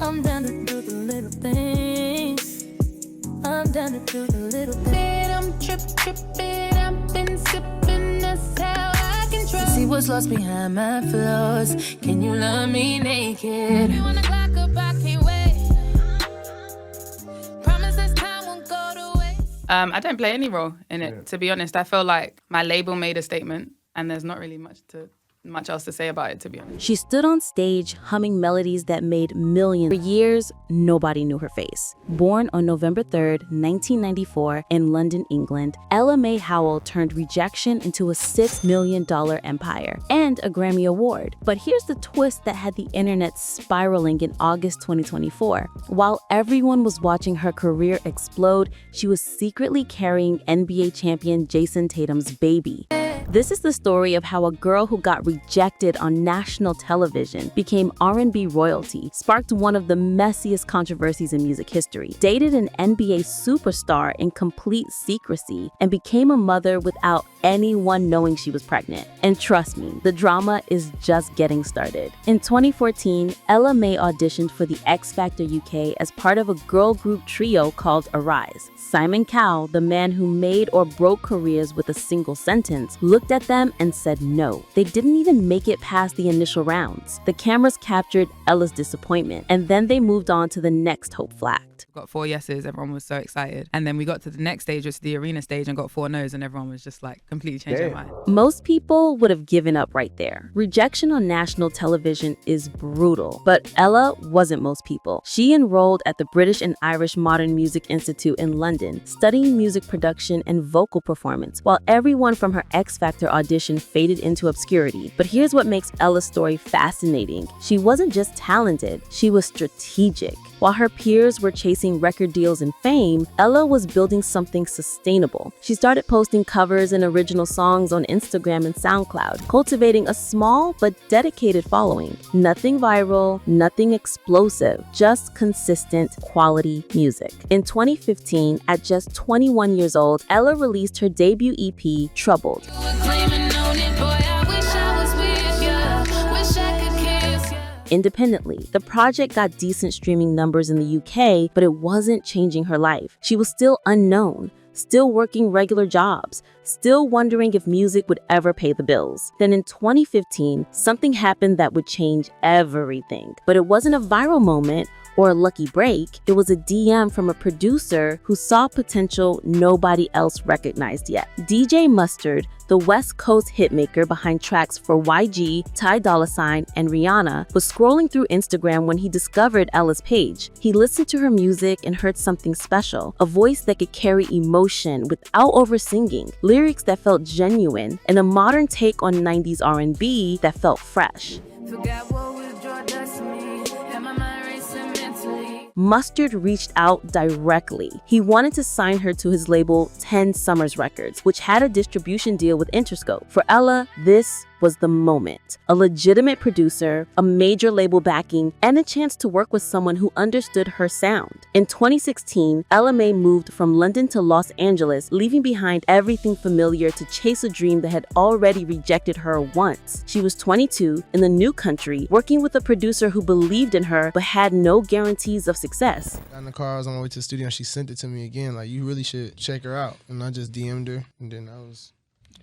I'm down to do the little things. I'm down to do the little things. I'm tripping, I've been sipping, that's how I can trust. See what's lost behind my flaws. Can you love me naked? You wanna clock up, I can't wait. Promise this time won't go to waste. I don't play any role in it, to be honest. I feel like my label made a statement and there's not really much else to say about it, to be honest. She stood on stage humming melodies that made millions. For years, nobody knew her face. Born on November 3rd, 1994 in London, England, Ella Mai Howell turned rejection into a $6 million empire and a Grammy Award. But here's the twist that had the internet spiraling in August 2024. While everyone was watching her career explode, she was secretly carrying NBA champion Jason Tatum's baby. This is the story of how a girl who got rejected on national television became R&B royalty, sparked one of the messiest controversies in music history, dated an NBA superstar in complete secrecy, and became a mother without anyone knowing she was pregnant. And trust me, the drama is just getting started. In 2014, Ella Mai auditioned for the X Factor UK as part of a girl group trio called Arise. Simon Cowell, the man who made or broke careers with a single sentence, looked at them and said no. They didn't even make it past the initial rounds. The cameras captured Ella's disappointment, and then they moved on to the next hope flagged. Got 4 yeses, everyone was so excited. And then we got to the next stage, which is the arena stage, and got 4 no's, and everyone was just like completely changed their mind. Most people would have given up right there. Rejection on national television is brutal, but Ella wasn't most people. She enrolled at the British and Irish Modern Music Institute in London, studying music production and vocal performance, while everyone from her X Factor audition faded into obscurity. But here's what makes Ella's story fascinating. She wasn't just talented, she was strategic. While her peers were chasing record deals and fame, Ella was building something sustainable. She started posting covers and original songs on Instagram and SoundCloud, cultivating a small but dedicated following. Nothing viral, nothing explosive, just consistent quality music. In 2015, at just 21 years old, Ella released her debut EP, Troubled. Independently. The project got decent streaming numbers in the UK, but it wasn't changing her life. She was still unknown, still working regular jobs, still wondering if music would ever pay the bills. Then in 2015, something happened that would change everything. But it wasn't a viral moment or a lucky break. It was a DM from a producer who saw potential nobody else recognized yet. DJ Mustard, the West Coast hitmaker behind tracks for YG, Ty Dolla $ign, and Rihanna, was scrolling through Instagram when he discovered Ella's page. He listened to her music and heard something special, a voice that could carry emotion without over-singing, lyrics that felt genuine, and a modern take on 90s R&B that felt fresh. Mustard reached out directly. He wanted to sign her to his label 10 Summers Records, which had a distribution deal with Interscope. For Ella, this was the moment. A legitimate producer, a major label backing, and a chance to work with someone who understood her sound. In 2016, Ella Mai moved from London to Los Angeles, leaving behind everything familiar to chase a dream that had already rejected her once. She was 22 in the new country, working with a producer who believed in her but had no guarantees of success. Got in the car, I was on my way to the studio, and she sent it to me again, like, you really should check her out. And I just DM'd her, and then it was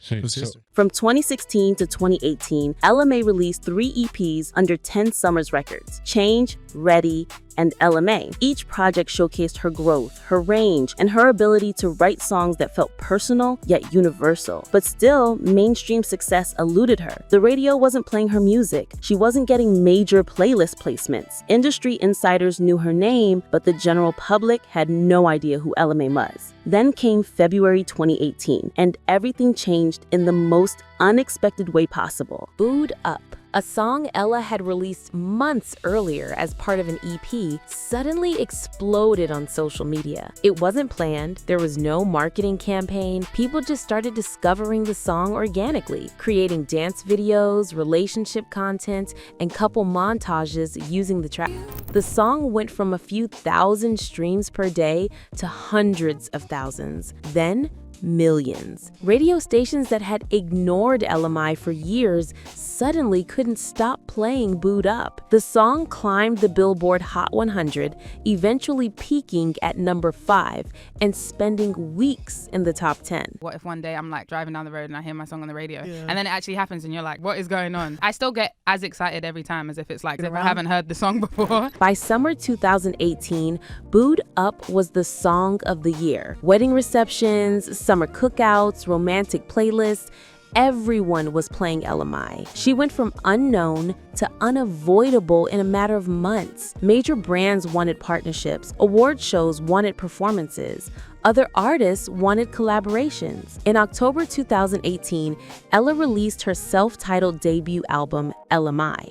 history. From 2016 to 2018, Ella Mai released 3 EPs under 10 Summers Records: Change, Ready, and Ella Mai. Each project showcased her growth, her range, and her ability to write songs that felt personal yet universal. But still, mainstream success eluded her. The radio wasn't playing her music. She wasn't getting major playlist placements. Industry insiders knew her name, but the general public had no idea who Ella Mai was. Then came February 2018, and everything changed in the most unexpected way possible. Booed Up, a song Ella had released months earlier as part of an EP, suddenly exploded on social media. It wasn't planned, there was no marketing campaign, people just started discovering the song organically, creating dance videos, relationship content, and couple montages using the track. The song went from a few thousand streams per day to hundreds of thousands. Then, millions. Radio stations that had ignored Ella Mai for years suddenly couldn't stop playing Boo'd Up. The song climbed the Billboard Hot 100, eventually peaking at number 5 and spending weeks in the top 10. What if one day I'm like driving down the road and I hear my song on the radio and then it actually happens and you're like, what is going on? I still get as excited every time as if it's like, if I haven't heard the song before. By summer 2018, Boo'd Up was the song of the year. Wedding receptions, summer cookouts, romantic playlists, everyone was playing Ella Mai. She went from unknown to unavoidable in a matter of months. Major brands wanted partnerships, award shows wanted performances, other artists wanted collaborations. In October 2018, Ella released her self-titled debut album, Ella Mai.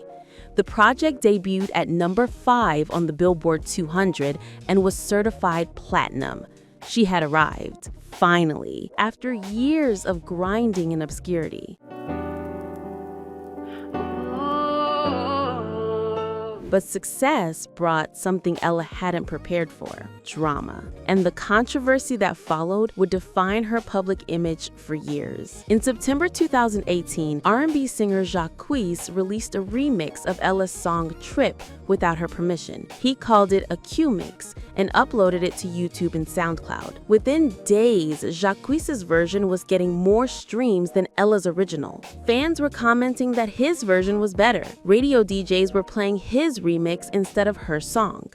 The project debuted at number 5 on the Billboard 200 and was certified platinum. She had arrived, finally, after years of grinding in obscurity. But success brought something Ella hadn't prepared for: drama. And the controversy that followed would define her public image for years. In September 2018, R&B singer Jacquees released a remix of Ella's song Trip without her permission. He called it a Q-mix and uploaded it to YouTube and SoundCloud. Within days, Jacquees' version was getting more streams than Ella's original. Fans were commenting that his version was better. Radio DJs were playing his remix instead of her song.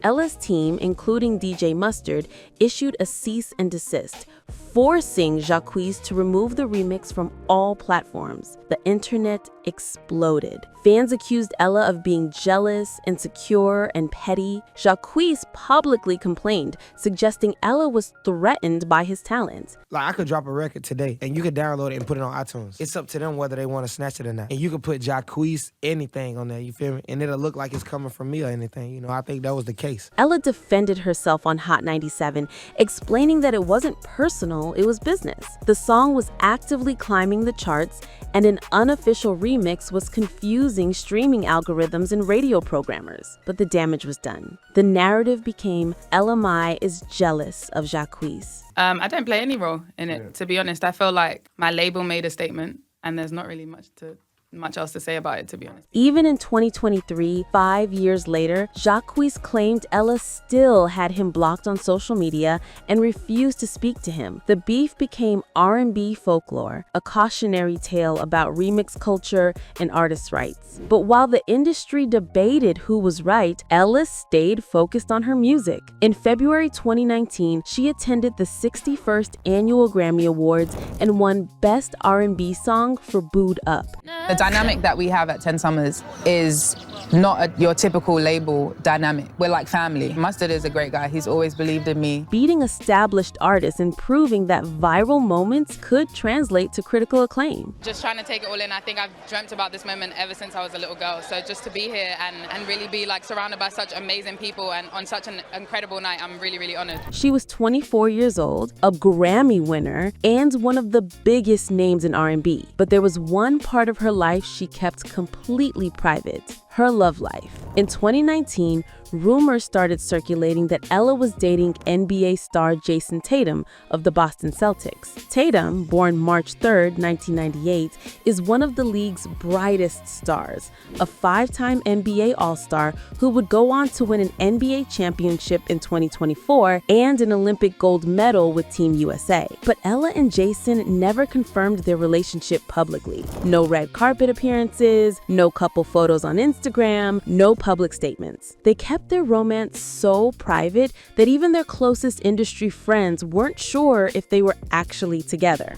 Ella's team, including DJ Mustard, issued a cease and desist, forcing Jacquees to remove the remix from all platforms. The internet exploded. Fans accused Ella of being jealous, insecure, and petty. Jacquees publicly complained, suggesting Ella was threatened by his talent. Like, I could drop a record today, and you could download it and put it on iTunes. It's up to them whether they want to snatch it or not. And you could put Jacquees anything on there, you feel me? And it'll look like it's coming from me or anything. You know, I think that was the case. Ella defended herself on Hot 97, explaining that it wasn't personal, it was business. The song was actively climbing the charts, and an unofficial remix was confusing streaming algorithms and radio programmers. But the damage was done. The narrative became Ella Mai is jealous of Jacquees. I don't play any role in it, to be honest. I feel like my label made a statement and there's not really much else to say about it, to be honest. Even in 2023, 5 years later, Jacquees claimed Ella still had him blocked on social media and refused to speak to him. The beef became R&B folklore, a cautionary tale about remix culture and artists' rights. But while the industry debated who was right, Ella stayed focused on her music. In February 2019, she attended the 61st Annual Grammy Awards and won Best R&B Song for Boo'd Up. The dynamic that we have at 10 Summers is not your typical label dynamic. We're like family. Mustard is a great guy. He's always believed in me. Beating established artists and proving that viral moments could translate to critical acclaim. Just trying to take it all in. I think I've dreamt about this moment ever since I was a little girl. So just to be here and really be like surrounded by such amazing people and on such an incredible night, I'm really, really honored. She was 24 years old, a Grammy winner, and one of the biggest names in R&B. But there was one part of her life she kept completely private: her love life. In 2019, rumors started circulating that Ella was dating NBA star Jason Tatum of the Boston Celtics. Tatum, born March 3rd, 1998, is one of the league's brightest stars, a 5-time NBA All-Star who would go on to win an NBA championship in 2024 and an Olympic gold medal with Team USA. But Ella and Jason never confirmed their relationship publicly. No red carpet appearances, no couple photos on Instagram, no public statements. They kept their romance so private that even their closest industry friends weren't sure if they were actually together.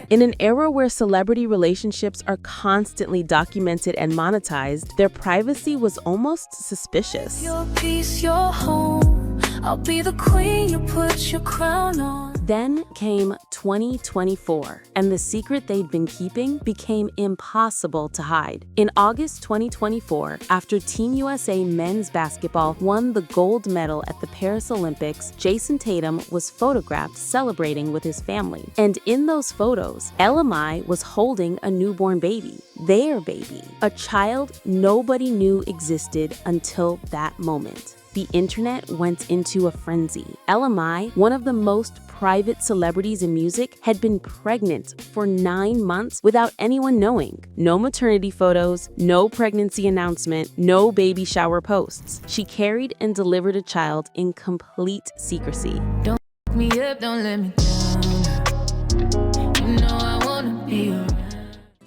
In an era where celebrity relationships are constantly documented and monetized, their privacy was almost suspicious. Your peace, your home. I'll be the queen you put your crown on. Then came 2024, and the secret they'd been keeping became impossible to hide. In August 2024, after Team USA men's basketball won the gold medal at the Paris Olympics, Jason Tatum was photographed celebrating with his family. And in those photos, Ella Mai was holding a newborn baby, their baby, a child nobody knew existed until that moment. The internet went into a frenzy. Ella Mai, one of the most private celebrities in music, had been pregnant for 9 months without anyone knowing. No maternity photos, no pregnancy announcement, no baby shower posts. She carried and delivered a child in complete secrecy. Don't f me up, don't let me down. You know I wanna be around.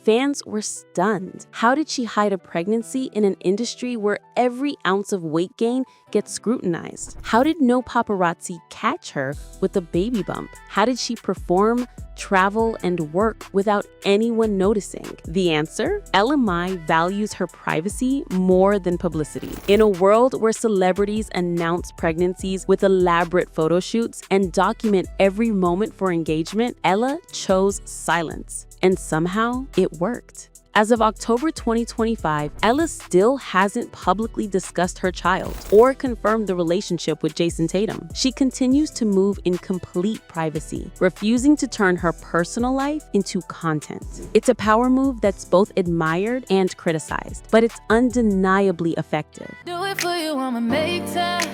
Fans were stunned. How did she hide a pregnancy in an industry where every ounce of weight gain gets scrutinized? How did no paparazzi catch her with a baby bump? How did she perform, travel, and work without anyone noticing? The answer? Ella Mai values her privacy more than publicity. In a world where celebrities announce pregnancies with elaborate photo shoots and document every moment for engagement, Ella chose silence. And somehow, it worked. As of October 2025, Ella still hasn't publicly discussed her child or confirmed the relationship with Jason Tatum. She continues to move in complete privacy, refusing to turn her personal life into content. It's a power move that's both admired and criticized, but it's undeniably effective. Do it for you, I'ma make time.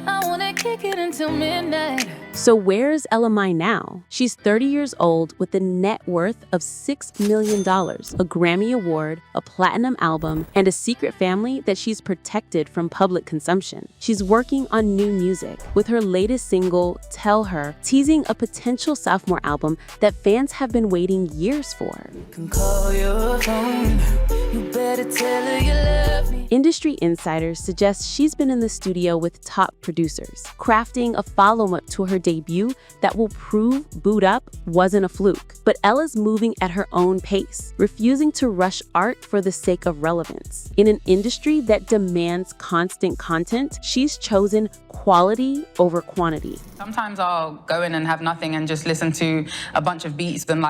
I wanna kick it until midnight. So where's Ella Mai now? She's 30 years old with a net worth of $6 million, a Grammy Award, a platinum album, and a secret family that she's protected from public consumption. She's working on new music, with her latest single, Tell Her, teasing a potential sophomore album that fans have been waiting years for. Can call your phone. You better tell her you love me. Industry insiders suggest she's been in the studio with top producers, crafting a follow-up to her debut that will prove Boot Up wasn't a fluke. But Ella's moving at her own pace, refusing to rush art for the sake of relevance. In an industry that demands constant content, she's chosen quality over quantity. Sometimes I'll go in and have nothing and just listen to a bunch of beats, then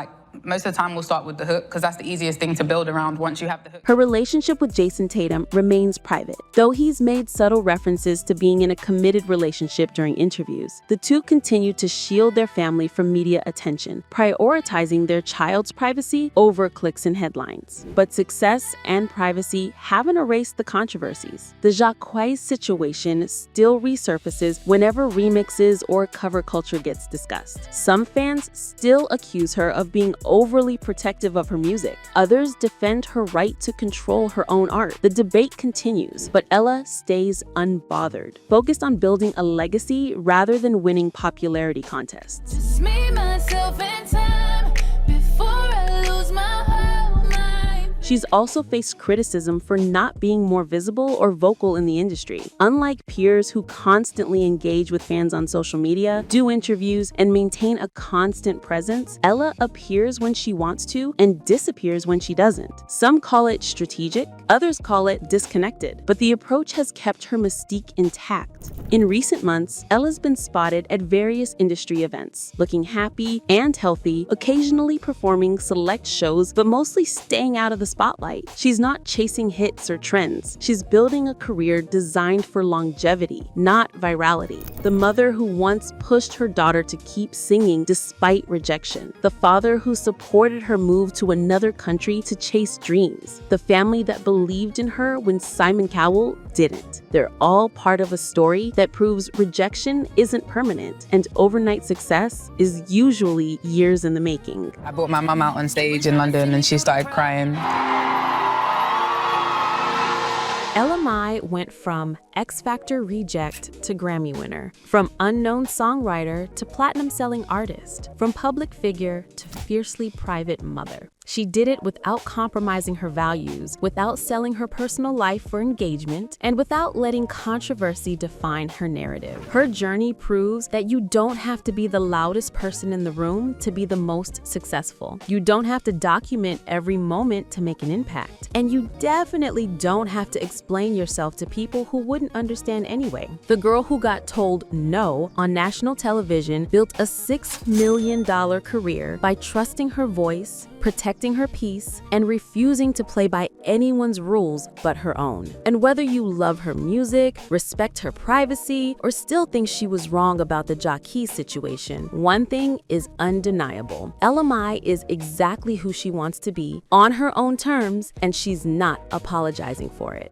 most of the time we'll start with the hook because that's the easiest thing to build around once you have the hook. Her relationship with Jason Tatum remains private, though he's made subtle references to being in a committed relationship during interviews. The two continue to shield their family from media attention, prioritizing their child's privacy over clicks and headlines. But success and privacy haven't erased the controversies. The Jacquees situation still resurfaces whenever remixes or cover culture gets discussed. Some fans still accuse her of being overly protective of her music. Others defend her right to control her own art. The debate continues, but Ella stays unbothered, focused on building a legacy rather than winning popularity contests. Just me, myself, and time before I lose my whole mind. She's also faced criticism for not being more visible or vocal in the industry. Unlike peers who constantly engage with fans on social media, do interviews, and maintain a constant presence, Ella appears when she wants to and disappears when she doesn't. Some call it strategic, others call it disconnected, but the approach has kept her mystique intact. In recent months, Ella's been spotted at various industry events, looking happy and healthy, occasionally performing select shows, but mostly staying out of the spotlight. She's not chasing hits or trends. She's building a career designed for longevity, not virality. The mother who once pushed her daughter to keep singing despite rejection. The father who supported her move to another country to chase dreams. The family that believed in her when Simon Cowell didn't. They're all part of a story that proves rejection isn't permanent and overnight success is usually years in the making. I brought my mum out on stage in London and she started crying. Ella Mai went from X Factor reject to Grammy winner, from unknown songwriter to platinum-selling artist, from public figure to fiercely private mother. She did it without compromising her values, without selling her personal life for engagement, and without letting controversy define her narrative. Her journey proves that you don't have to be the loudest person in the room to be the most successful. You don't have to document every moment to make an impact. And you definitely don't have to explain yourself to people who wouldn't understand anyway. The girl who got told no on national television built a $6 million career by trusting her voice, protecting her peace, and refusing to play by anyone's rules but her own. And whether you love her music, respect her privacy, or still think she was wrong about the Jacquees situation, one thing is undeniable. Ella Mai is exactly who she wants to be, on her own terms, and she's not apologizing for it.